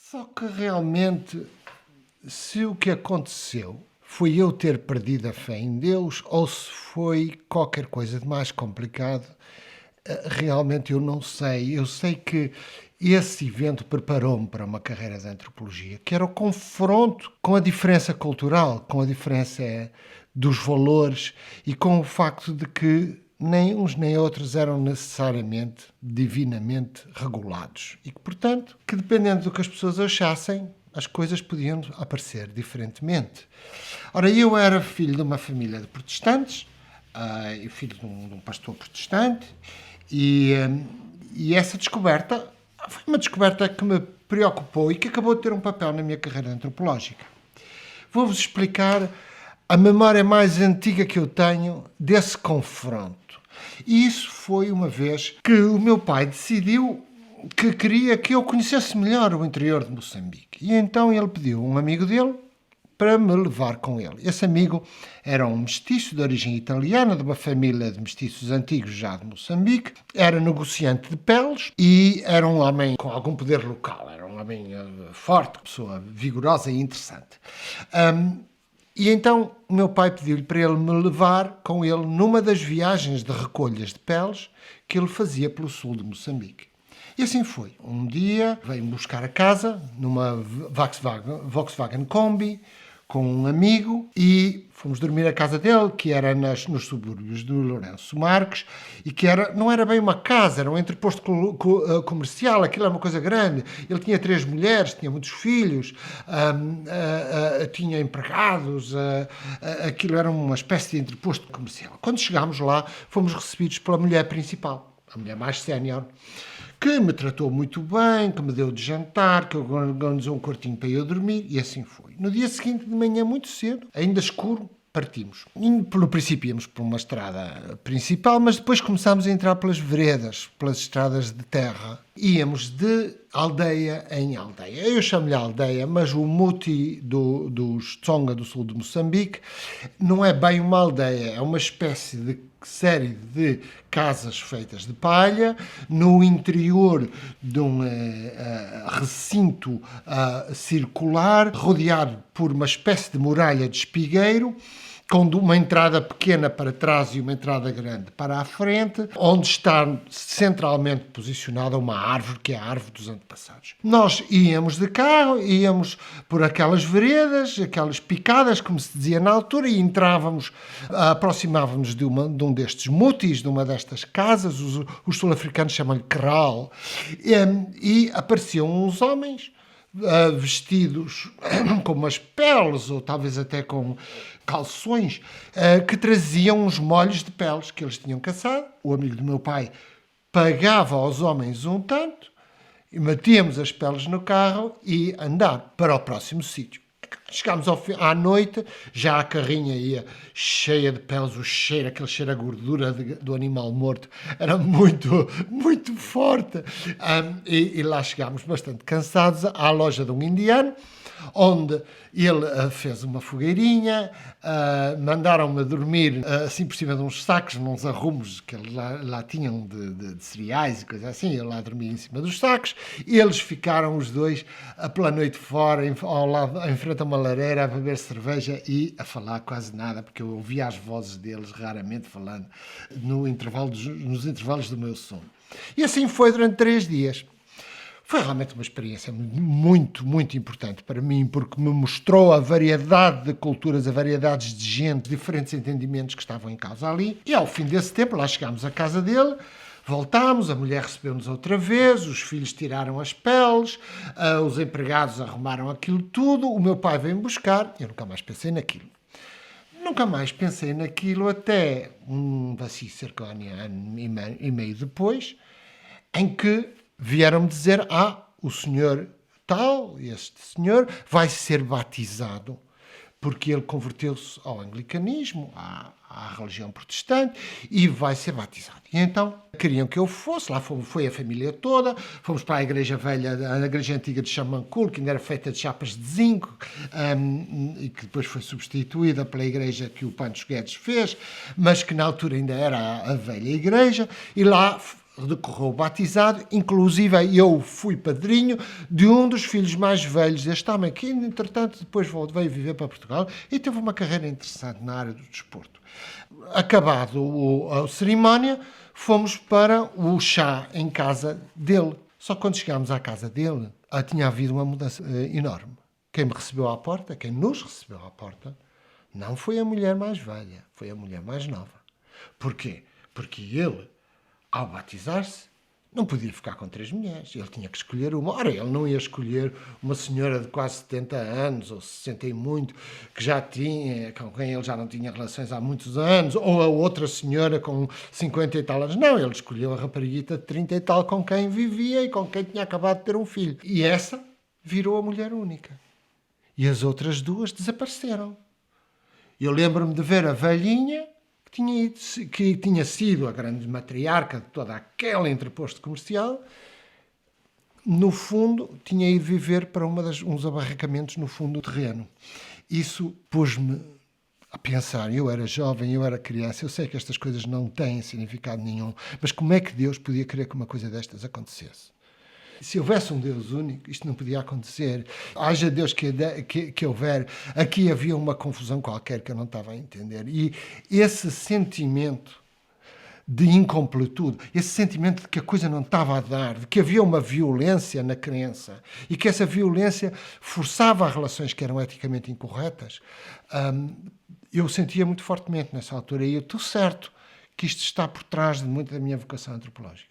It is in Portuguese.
Só que realmente, se o que aconteceu foi eu ter perdido a fé em Deus ou se foi qualquer coisa de mais complicado, realmente eu não sei. Eu sei que esse evento preparou-me para uma carreira de antropologia, que era o confronto com a diferença cultural, com a diferença dos valores e com o facto de que nem uns nem outros eram necessariamente divinamente regulados e que, portanto, que dependendo do que as pessoas achassem, as coisas podiam aparecer diferentemente. Ora, eu era filho de uma família de protestantes, e filho de um pastor protestante, e essa descoberta foi uma descoberta que me preocupou e que acabou de ter um papel na minha carreira antropológica. Vou-vos explicar a memória mais antiga que eu tenho desse confronto. E isso foi uma vez que o meu pai decidiu que queria que eu conhecesse melhor o interior de Moçambique. E então ele pediu a um amigo dele para me levar com ele. Esse amigo era um mestiço de origem italiana, de uma família de mestiços antigos já de Moçambique, era negociante de peles e era um homem com algum poder local, era um homem forte, pessoa vigorosa e interessante. E então o meu pai pediu-lhe para ele me levar com ele numa das viagens de recolhas de peles que ele fazia pelo sul de Moçambique. E assim foi. Um dia veio-me buscar a casa numa Volkswagen Kombi com um amigo e fomos dormir à casa dele, que era nos subúrbios do Lourenço Marques, e que não era bem uma casa, era um entreposto comercial, aquilo era uma coisa grande. Ele tinha 3 mulheres, tinha muitos filhos, tinha empregados, aquilo era uma espécie de entreposto comercial. Quando chegámos lá, fomos recebidos pela mulher principal, a mulher mais sénior, que me tratou muito bem, que me deu de jantar, que organizou um quartinho para eu dormir, e assim foi. No dia seguinte, de manhã muito cedo, ainda escuro, partimos. No princípio íamos por uma estrada principal, mas depois começámos a entrar pelas veredas, pelas estradas de terra. Íamos de aldeia em aldeia. Eu chamo-lhe aldeia, mas o Muti dos Tsonga, do sul de Moçambique, não é bem uma aldeia, é uma espécie de série de casas feitas de palha no interior de um recinto circular, rodeado por uma espécie de muralha de espigueiro, com uma entrada pequena para trás e uma entrada grande para a frente, onde está centralmente posicionada uma árvore, que é a árvore dos antepassados. Nós íamos de carro, íamos por aquelas veredas, aquelas picadas, como se dizia na altura, e aproximávamos de um destes mutis, de uma destas casas, os sul-africanos chamam-lhe kraal, e apareciam uns homens vestidos com umas peles, ou talvez até com calções, que traziam uns molhos de peles que eles tinham caçado. O amigo do meu pai pagava aos homens um tanto, e metíamos as peles no carro e andar para o próximo sítio. Chegámos à noite, já a carrinha ia cheia de peles, aquele cheiro a gordura do animal morto era muito, muito forte. E lá chegámos bastante cansados à loja de um indiano, onde ele fez uma fogueirinha, mandaram-me dormir assim por cima de uns sacos, nos arrumos que eles lá tinham de cereais e coisas assim. Eu lá dormia em cima dos sacos, e eles ficaram os dois pela noite fora, ao lado, em frente a uma lareira, a beber cerveja e a falar quase nada, porque eu ouvia as vozes deles raramente falando nos intervalos do meu sono. E assim foi durante 3 dias. Foi realmente uma experiência muito, muito importante para mim, porque me mostrou a variedade de culturas, a variedade de gente, diferentes entendimentos que estavam em causa ali. E ao fim desse tempo, lá chegámos à casa dele, voltámos, a mulher recebeu-nos outra vez, os filhos tiraram as peles, os empregados arrumaram aquilo tudo, o meu pai veio buscar, eu nunca mais pensei naquilo. Nunca mais pensei naquilo até cerca de um ano e meio depois, em que vieram-me dizer, o senhor tal, este senhor, vai ser batizado, porque ele converteu-se ao anglicanismo, à religião protestante, e vai ser batizado. E então queriam que eu fosse, lá foi a família toda, fomos para a igreja velha, a igreja antiga de Xamancul, que ainda era feita de chapas de zinco, e que depois foi substituída pela igreja que o Pancho Guedes fez, mas que na altura ainda era a velha igreja, e lá decorreu o batizado, inclusive eu fui padrinho de um dos filhos mais velhos deste homem, que entretanto depois veio viver para Portugal e teve uma carreira interessante na área do desporto. Acabado a cerimónia, fomos para o chá em casa dele. Só que quando chegámos à casa dele, tinha havido uma mudança enorme. Quem me recebeu à porta, quem nos recebeu à porta, não foi a mulher mais velha, foi a mulher mais nova. Porquê? Porque ele, ao batizar-se, não podia ficar com 3 mulheres. Ele tinha que escolher uma. Ora, ele não ia escolher uma senhora de quase 70 anos, ou 60 e muito, que já tinha, com quem ele já não tinha relações há muitos anos, ou a outra senhora com 50 e tal anos. Não, ele escolheu a rapariguita de 30 e tal com quem vivia e com quem tinha acabado de ter um filho. E essa virou a mulher única. E as outras 2 desapareceram. Eu lembro-me de ver a velhinha que tinha sido a grande matriarca de toda aquela entreposto comercial, no fundo, tinha ido viver para uns abarracamentos no fundo do terreno. Isso pôs-me a pensar, eu era jovem, eu era criança, eu sei que estas coisas não têm significado nenhum, mas como é que Deus podia querer que uma coisa destas acontecesse? Se houvesse um Deus único, isto não podia acontecer. Haja Deus que houver, aqui havia uma confusão qualquer que eu não estava a entender. E esse sentimento de incompletude, esse sentimento de que a coisa não estava a dar, de que havia uma violência na crença e que essa violência forçava relações que eram eticamente incorretas, eu sentia muito fortemente nessa altura. E eu estou certo que isto está por trás de muita da minha vocação antropológica.